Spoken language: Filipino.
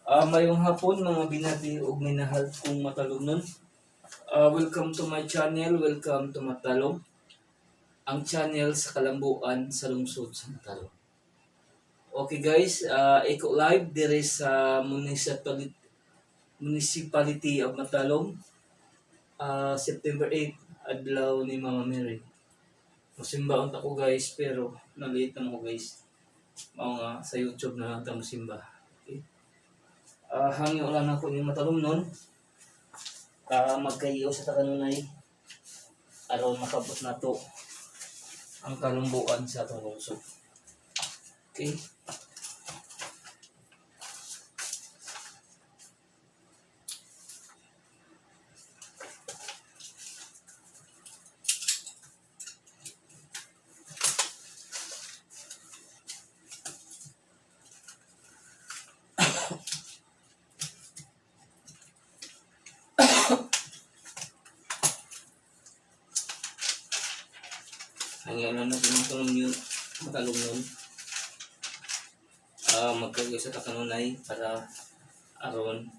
Mayong hapon mga binati ug minahal kong matalumnon. Welcome to my channel, welcome to Matalom. Ang channel sa kalambuan sa lungsod sa Matalom. Okay guys, Eco Live dire sa Municipality of Matalom. September 8, adlaw ni Mama Mary. Musimbaon ako guys, pero naliit na mo guys. Mao nga sa YouTube na lang ta musimba. Okay. Hangyo lang ako ni Matalom nun. Magkayo sa takanunay aron makabot na to ang kalumbuan sa atong lungsod. Okay. Hangyo lang natin Matalom nun. Magkayo sa takanunay para aron